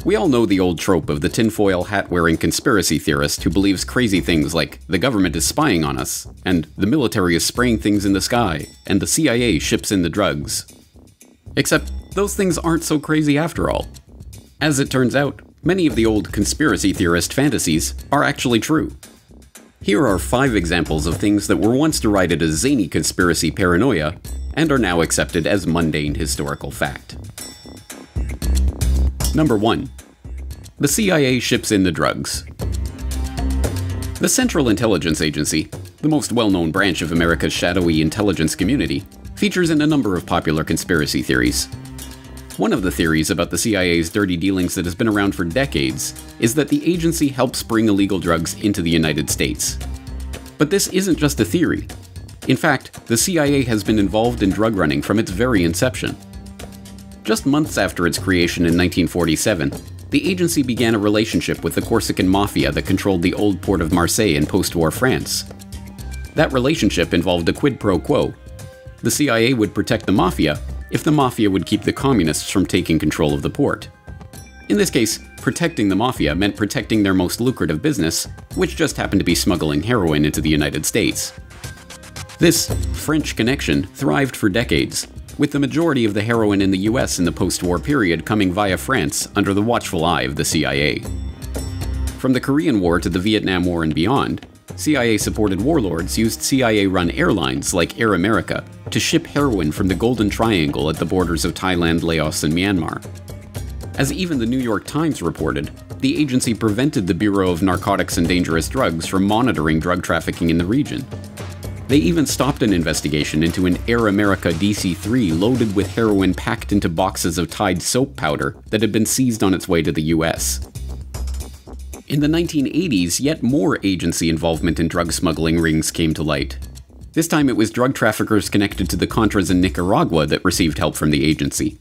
We all know the old trope of the tinfoil hat-wearing conspiracy theorist who believes crazy things like the government is spying on us, and the military is spraying things in the sky, and the CIA ships in the drugs. Except, those things aren't so crazy after all. As it turns out, many of the old conspiracy theorist fantasies are actually true. Here are 5 examples of things that were once derided as zany conspiracy paranoia, and are now accepted as mundane historical fact. Number 1. The CIA ships in the drugs. The Central Intelligence Agency, the most well-known branch of America's shadowy intelligence community, features in a number of popular conspiracy theories. One of the theories about the CIA's dirty dealings that has been around for decades is that the agency helps bring illegal drugs into the United States. But this isn't just a theory. In fact, the CIA has been involved in drug running from its very inception. Just months after its creation in 1947, the agency began a relationship with the Corsican mafia that controlled the old port of Marseille in post-war France. That relationship involved a quid pro quo. The CIA would protect the mafia if the mafia would keep the communists from taking control of the port. In this case, protecting the mafia meant protecting their most lucrative business, which just happened to be smuggling heroin into the United States. This French connection thrived for decades, with the majority of the heroin in the US in the post-war period coming via France under the watchful eye of the CIA. From the Korean War to the Vietnam War and beyond, CIA-supported warlords used CIA-run airlines like Air America to ship heroin from the Golden Triangle at the borders of Thailand, Laos, and Myanmar. As even the New York Times reported, the agency prevented the Bureau of Narcotics and Dangerous Drugs from monitoring drug trafficking in the region. They even stopped an investigation into an Air America DC-3 loaded with heroin packed into boxes of Tide soap powder that had been seized on its way to the US. In the 1980s, yet more agency involvement in drug smuggling rings came to light. This time it was drug traffickers connected to the Contras in Nicaragua that received help from the agency.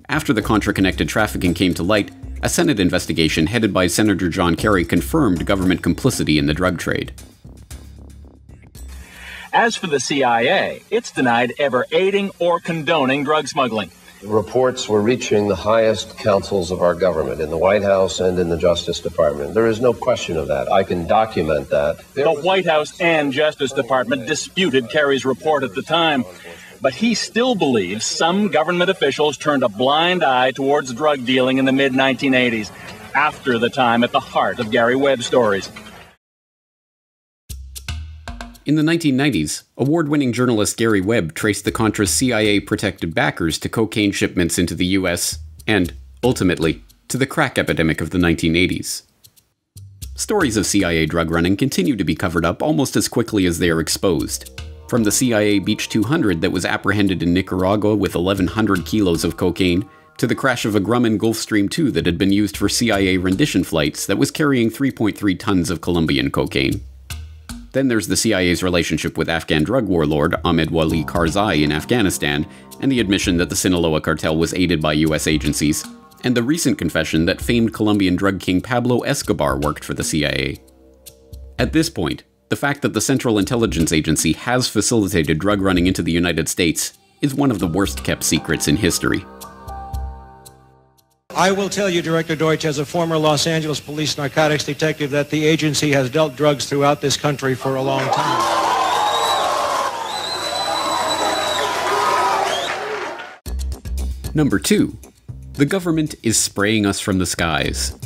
After the Contra-connected trafficking came to light, a Senate investigation headed by Senator John Kerry confirmed government complicity in the drug trade. As for the CIA, it's denied ever aiding or condoning drug smuggling. Reports were reaching the highest councils of our government, in the White House and in the Justice Department. There is no question of that. I can document that. The White House and Justice Department disputed Kerry's report at the time, but he still believes some government officials turned a blind eye towards drug dealing in the mid-1980s, after the time at the heart of Gary Webb's stories. In the 1990s, award-winning journalist Gary Webb traced the Contra's CIA-protected backers to cocaine shipments into the US, and, ultimately, to the crack epidemic of the 1980s. Stories of CIA drug running continue to be covered up almost as quickly as they are exposed. From the CIA Beach 200 that was apprehended in Nicaragua with 1,100 kilos of cocaine, to the crash of a Grumman Gulfstream II that had been used for CIA rendition flights that was carrying 3.3 tons of Colombian cocaine. Then there's the CIA's relationship with Afghan drug warlord Ahmed Wali Karzai in Afghanistan, and the admission that the Sinaloa cartel was aided by US agencies, and the recent confession that famed Colombian drug king Pablo Escobar worked for the CIA. At this point, the fact that the Central Intelligence Agency has facilitated drug running into the United States is one of the worst-kept secrets in history. I will tell you, Director Deutsch, as a former Los Angeles police narcotics detective, that the agency has dealt drugs throughout this country for a long time. Number 2. The government is spraying us from the skies.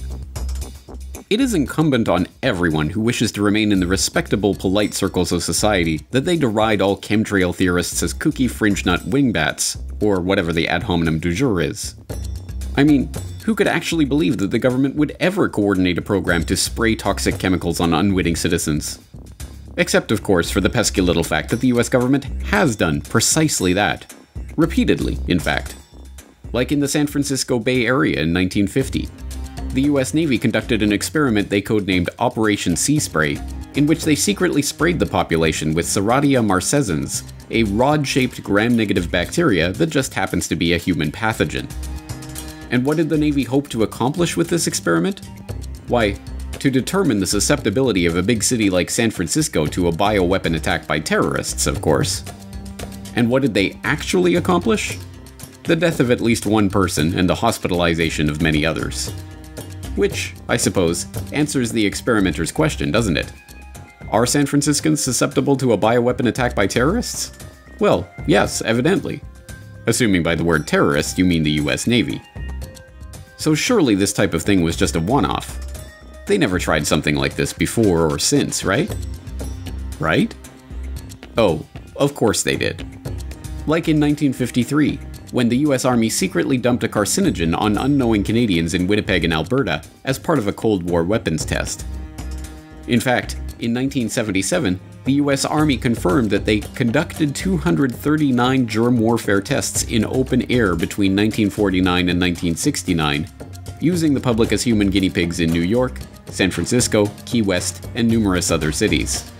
It is incumbent on everyone who wishes to remain in the respectable, polite circles of society that they deride all chemtrail theorists as kooky fringe-nut wingbats, or whatever the ad hominem du jour is. I mean, who could actually believe that the government would ever coordinate a program to spray toxic chemicals on unwitting citizens? Except, of course, for the pesky little fact that the US government has done precisely that. Repeatedly, in fact. Like in the San Francisco Bay Area in 1950. The US Navy conducted an experiment they codenamed Operation Sea Spray, in which they secretly sprayed the population with Serratia marcescens, a rod-shaped gram-negative bacteria that just happens to be a human pathogen. And what did the Navy hope to accomplish with this experiment? Why, to determine the susceptibility of a big city like San Francisco to a bioweapon attack by terrorists, of course. And what did they actually accomplish? The death of at least one person and the hospitalization of many others. Which, I suppose, answers the experimenter's question, doesn't it? Are San Franciscans susceptible to a bioweapon attack by terrorists? Well, yes, evidently. Assuming by the word terrorist you mean the US Navy. So surely this type of thing was just a one-off. They never tried something like this before or since, right? Right? Oh, of course they did. Like in 1953, when the US Army secretly dumped a carcinogen on unknowing Canadians in Winnipeg and Alberta as part of a Cold War weapons test. In fact, in 1977, the US Army confirmed that they conducted 239 germ warfare tests in open air between 1949 and 1969, using the public as human guinea pigs in New York, San Francisco, Key West, and numerous other cities.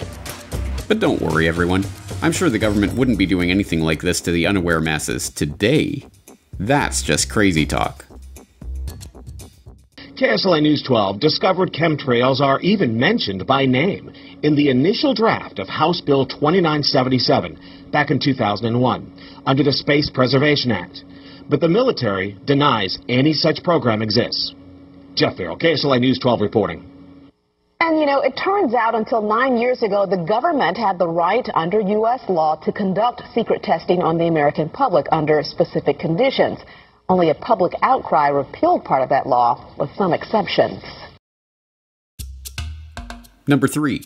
But don't worry, everyone. I'm sure the government wouldn't be doing anything like this to the unaware masses today. That's just crazy talk. KSLA News 12 discovered chemtrails are even mentioned by name in the initial draft of House Bill 2977 back in 2001 under the Space Preservation Act. But the military denies any such program exists. Jeff Farrell, KSLA News 12 reporting. And, you know, it turns out until 9 years ago, the government had the right under U.S. law to conduct secret testing on the American public under specific conditions. Only a public outcry repealed part of that law, with some exceptions. Number 3.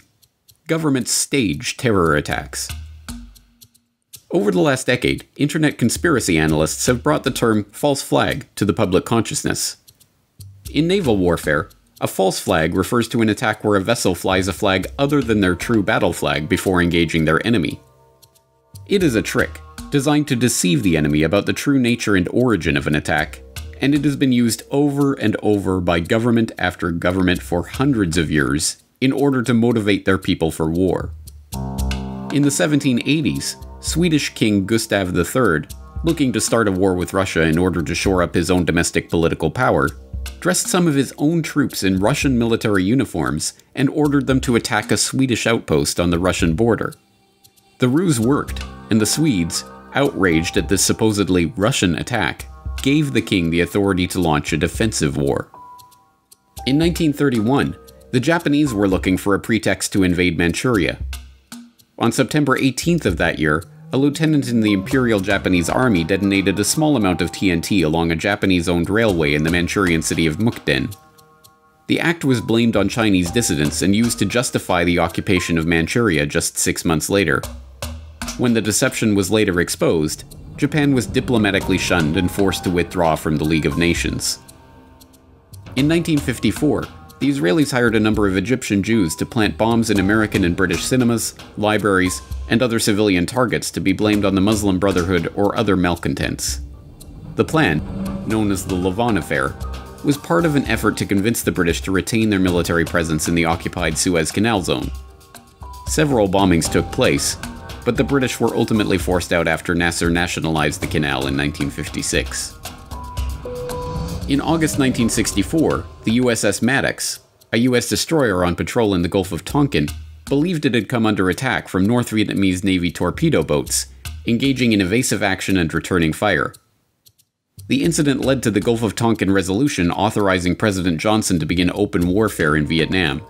Governments stage terror attacks. Over the last decade, internet conspiracy analysts have brought the term false flag to the public consciousness. In naval warfare, a false flag refers to an attack where a vessel flies a flag other than their true battle flag before engaging their enemy. It is a trick, designed to deceive the enemy about the true nature and origin of an attack, and it has been used over and over by government after government for hundreds of years in order to motivate their people for war. In the 1780s, Swedish King Gustav III, looking to start a war with Russia in order to shore up his own domestic political power, dressed some of his own troops in Russian military uniforms and ordered them to attack a Swedish outpost on the Russian border. The ruse worked, and the Swedes, outraged at this supposedly Russian attack, gave the king the authority to launch a defensive war. In 1931, the Japanese were looking for a pretext to invade Manchuria. On September 18th of that year, a lieutenant in the Imperial Japanese Army detonated a small amount of TNT along a Japanese-owned railway in the Manchurian city of Mukden. The act was blamed on Chinese dissidents and used to justify the occupation of Manchuria just 6 months later. When the deception was later exposed, Japan was diplomatically shunned and forced to withdraw from the League of Nations. In 1954, the Israelis hired a number of Egyptian Jews to plant bombs in American and British cinemas, libraries, and other civilian targets to be blamed on the Muslim Brotherhood or other malcontents. The plan, known as the Lavon Affair, was part of an effort to convince the British to retain their military presence in the occupied Suez Canal zone. Several bombings took place, but the British were ultimately forced out after Nasser nationalized the canal in 1956. In August 1964, the USS Maddox, a US destroyer on patrol in the Gulf of Tonkin, believed it had come under attack from North Vietnamese Navy torpedo boats, engaging in evasive action and returning fire. The incident led to the Gulf of Tonkin resolution authorizing President Johnson to begin open warfare in Vietnam.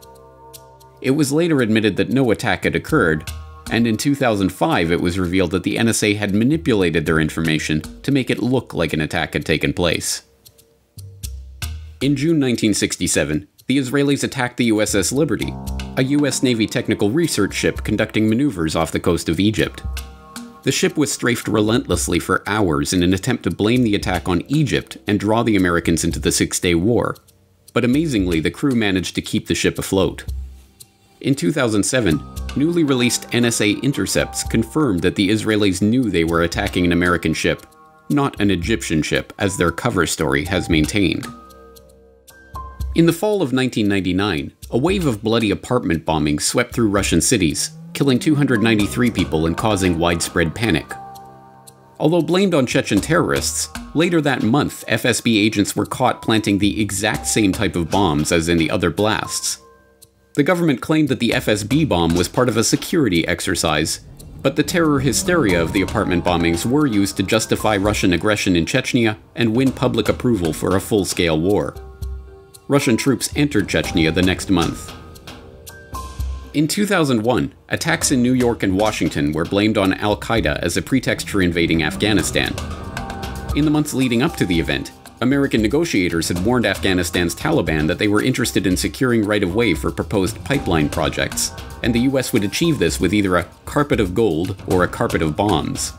It was later admitted that no attack had occurred, and in 2005 it was revealed that the NSA had manipulated their information to make it look like an attack had taken place. In June 1967, the Israelis attacked the USS Liberty, a US Navy technical research ship conducting maneuvers off the coast of Egypt. The ship was strafed relentlessly for hours in an attempt to blame the attack on Egypt and draw the Americans into the Six-Day War, but amazingly the crew managed to keep the ship afloat. In 2007, newly released NSA intercepts confirmed that the Israelis knew they were attacking an American ship, not an Egyptian ship, as their cover story has maintained. In the fall of 1999, a wave of bloody apartment bombings swept through Russian cities, killing 293 people and causing widespread panic. Although blamed on Chechen terrorists, later that month FSB agents were caught planting the exact same type of bombs as in the other blasts. The government claimed that the FSB bomb was part of a security exercise, but the terror hysteria of the apartment bombings were used to justify Russian aggression in Chechnya and win public approval for a full-scale war. Russian troops entered Chechnya the next month. In 2001, attacks in New York and Washington were blamed on Al-Qaeda as a pretext for invading Afghanistan. In the months leading up to the event, American negotiators had warned Afghanistan's Taliban that they were interested in securing right-of-way for proposed pipeline projects, and the US would achieve this with either a carpet of gold or a carpet of bombs.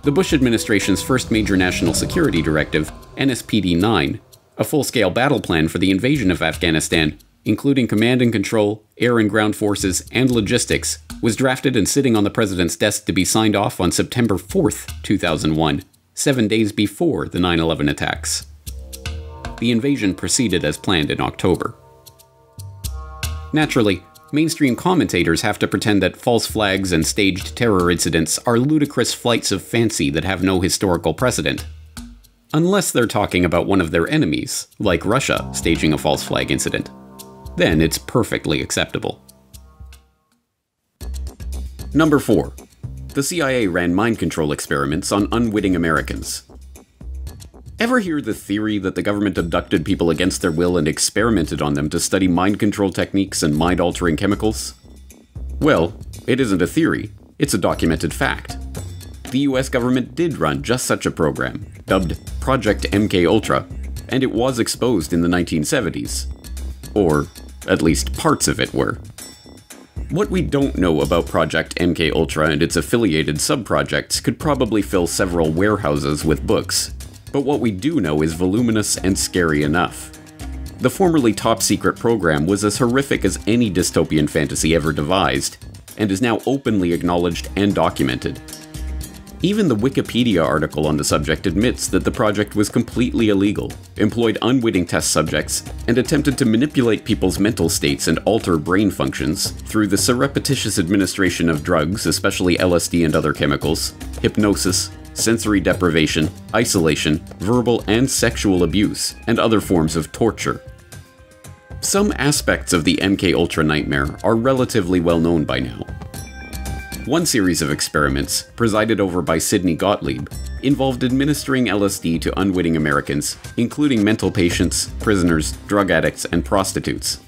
The Bush administration's first major national security directive, NSPD-9, a full-scale battle plan for the invasion of Afghanistan, including command and control, air and ground forces, and logistics, was drafted and sitting on the president's desk to be signed off on September 4th, 2001, 7 days before the 9/11 attacks. The invasion proceeded as planned in October. Naturally, mainstream commentators have to pretend that false flags and staged terror incidents are ludicrous flights of fancy that have no historical precedent. Unless they're talking about one of their enemies, like Russia staging a false flag incident. Then it's perfectly acceptable. Number 4. The CIA ran mind control experiments on unwitting Americans. Ever hear the theory that the government abducted people against their will and experimented on them to study mind control techniques and mind-altering chemicals? Well, it isn't a theory, it's a documented fact. The US government did run just such a program, dubbed Project MKUltra, and it was exposed in the 1970s. Or, at least parts of it were. What we don't know about Project MKUltra and its affiliated sub-projects could probably fill several warehouses with books, but what we do know is voluminous and scary enough. The formerly top-secret program was as horrific as any dystopian fantasy ever devised, and is now openly acknowledged and documented. Even the Wikipedia article on the subject admits that the project was completely illegal, employed unwitting test subjects, and attempted to manipulate people's mental states and alter brain functions through the surreptitious administration of drugs, especially LSD and other chemicals, hypnosis, sensory deprivation, isolation, verbal and sexual abuse, and other forms of torture. Some aspects of the MKUltra nightmare are relatively well known by now. One series of experiments, presided over by Sidney Gottlieb, involved administering LSD to unwitting Americans, including mental patients, prisoners, drug addicts, and prostitutes.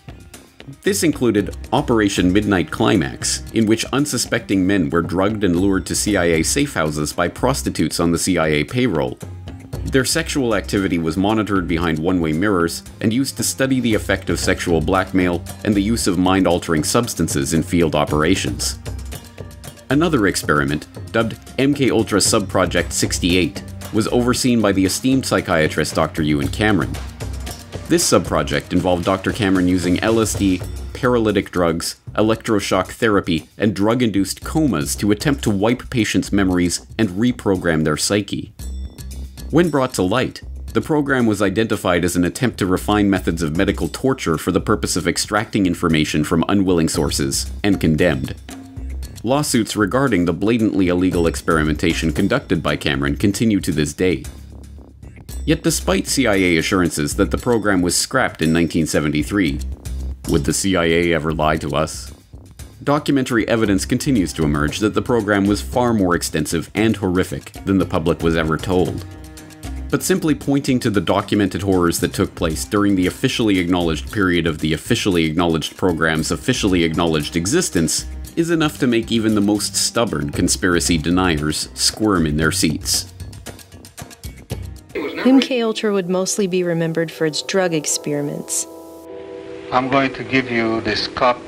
This included Operation Midnight Climax, in which unsuspecting men were drugged and lured to CIA safe houses by prostitutes on the CIA payroll. Their sexual activity was monitored behind one-way mirrors and used to study the effect of sexual blackmail and the use of mind-altering substances in field operations. Another experiment, dubbed MKUltra Subproject 68, was overseen by the esteemed psychiatrist Dr. Ewan Cameron. This subproject involved Dr. Cameron using LSD, paralytic drugs, electroshock therapy, and drug-induced comas to attempt to wipe patients' memories and reprogram their psyche. When brought to light, the program was identified as an attempt to refine methods of medical torture for the purpose of extracting information from unwilling sources, and condemned. Lawsuits regarding the blatantly illegal experimentation conducted by Cameron continue to this day. Yet despite CIA assurances that the program was scrapped in 1973, would the CIA ever lie to us? Documentary evidence continues to emerge that the program was far more extensive and horrific than the public was ever told. But simply pointing to the documented horrors that took place during the officially acknowledged period of the officially acknowledged program's officially acknowledged existence is enough to make even the most stubborn conspiracy deniers squirm in their seats. MKUltra would mostly be remembered for its drug experiments. I'm going to give you this cup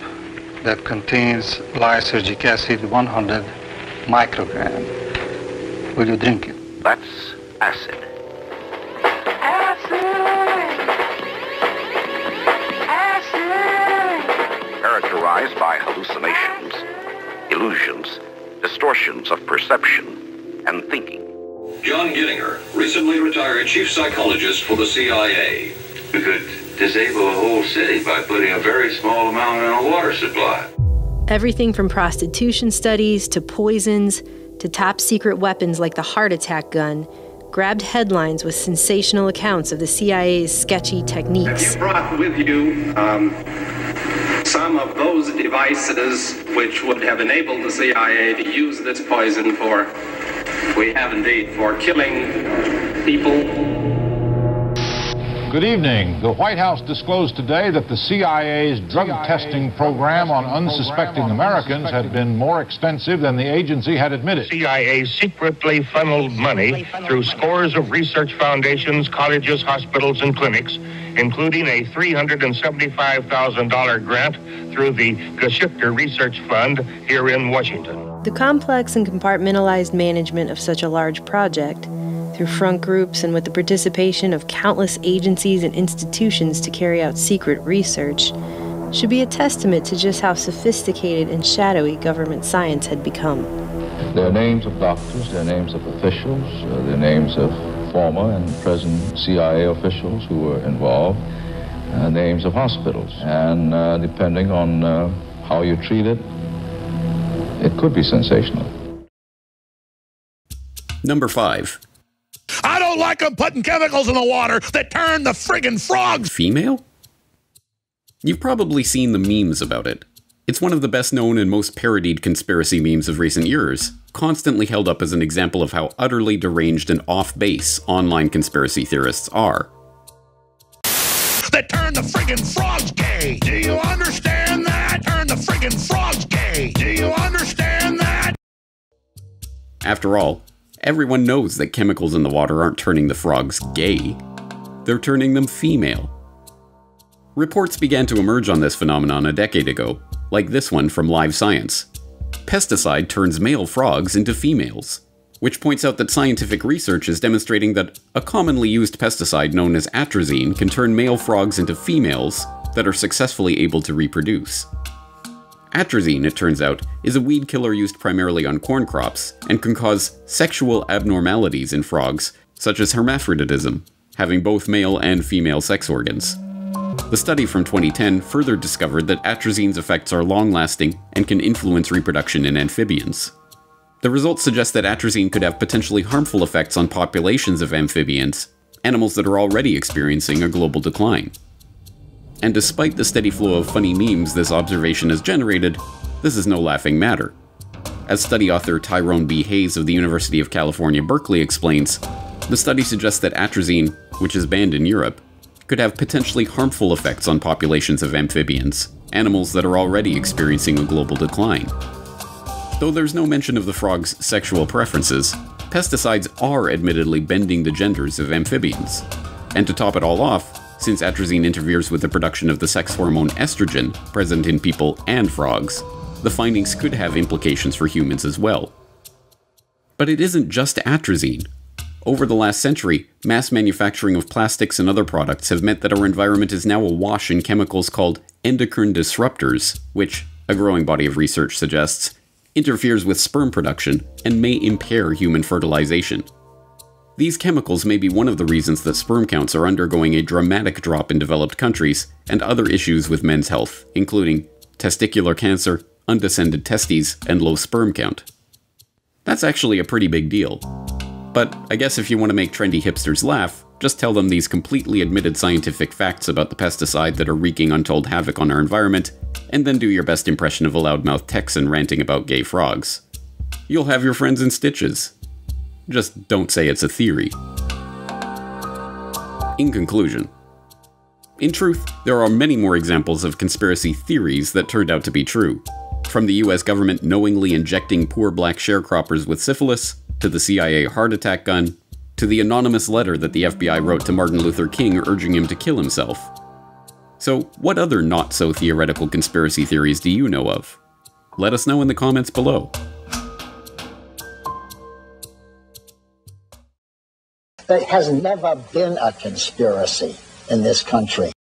that contains lysergic acid 100 microgram. Will you drink it? That's acid. Characterized by hallucinations, illusions, distortions of perception, and thinking. John Gittinger, recently retired chief psychologist for the CIA. We could disable a whole city by putting a very small amount in a water supply. Everything from prostitution studies to poisons to top secret weapons like the heart attack gun grabbed headlines with sensational accounts of the CIA's sketchy techniques. You brought with you some of those devices which would have enabled the CIA to use this poison for, we have indeed, for killing people. Good evening. The White House disclosed today that the CIA's drug testing program on unsuspecting Americans had been more extensive than the agency had admitted. CIA secretly funneled money through scores of research foundations, colleges, hospitals, and clinics, including a $375,000 grant through the Geschicter Research Fund here in Washington. The complex and compartmentalized management of such a large project, through front groups and with the participation of countless agencies and institutions to carry out secret research, should be a testament to just how sophisticated and shadowy government science had become. There are names of doctors, there are names of officials, there are names of former and present CIA officials who were involved, names of hospitals, and depending on how you treat it, it could be sensational. Number 5. I don't like them putting chemicals in the water that turn the friggin' frogs female? You've probably seen the memes about it. It's one of the best known and most parodied conspiracy memes of recent years, constantly held up as an example of how utterly deranged and off-base online conspiracy theorists are. That turn the friggin' frogs gay! Do you understand that? Turn the friggin' frogs gay! Do you understand that? After all, everyone knows that chemicals in the water aren't turning the frogs gay. They're turning them female. Reports began to emerge on this phenomenon a decade ago, like this one from Live Science. Pesticide turns male frogs into females, which points out that scientific research is demonstrating that a commonly used pesticide known as atrazine can turn male frogs into females that are successfully able to reproduce. Atrazine, it turns out, is a weed killer used primarily on corn crops and can cause sexual abnormalities in frogs, such as hermaphroditism, having both male and female sex organs. The study from 2010 further discovered that atrazine's effects are long-lasting and can influence reproduction in amphibians. The results suggest that atrazine could have potentially harmful effects on populations of amphibians, animals that are already experiencing a global decline. And despite the steady flow of funny memes this observation has generated, this is no laughing matter. As study author Tyrone B. Hayes of the University of California, Berkeley explains, the study suggests that atrazine, which is banned in Europe, could have potentially harmful effects on populations of amphibians, animals that are already experiencing a global decline. Though there's no mention of the frog's sexual preferences, pesticides are admittedly bending the genders of amphibians. And to top it all off, since atrazine interferes with the production of the sex hormone estrogen present in people and frogs, the findings could have implications for humans as well. But it isn't just atrazine. Over the last century, mass manufacturing of plastics and other products have meant that our environment is now awash in chemicals called endocrine disruptors, which, a growing body of research suggests, interferes with sperm production and may impair human fertilization. These chemicals may be one of the reasons that sperm counts are undergoing a dramatic drop in developed countries and other issues with men's health, including testicular cancer, undescended testes, and low sperm count. That's actually a pretty big deal. But I guess if you want to make trendy hipsters laugh, just tell them these completely admitted scientific facts about the pesticide that are wreaking untold havoc on our environment, and then do your best impression of a loudmouth Texan ranting about gay frogs. You'll have your friends in stitches. Just don't say it's a theory. In conclusion, in truth, there are many more examples of conspiracy theories that turned out to be true. From the US government knowingly injecting poor black sharecroppers with syphilis, to the CIA heart attack gun, to the anonymous letter that the FBI wrote to Martin Luther King urging him to kill himself. So, what other not-so-theoretical conspiracy theories do you know of? Let us know in the comments below. There has never been a conspiracy in this country.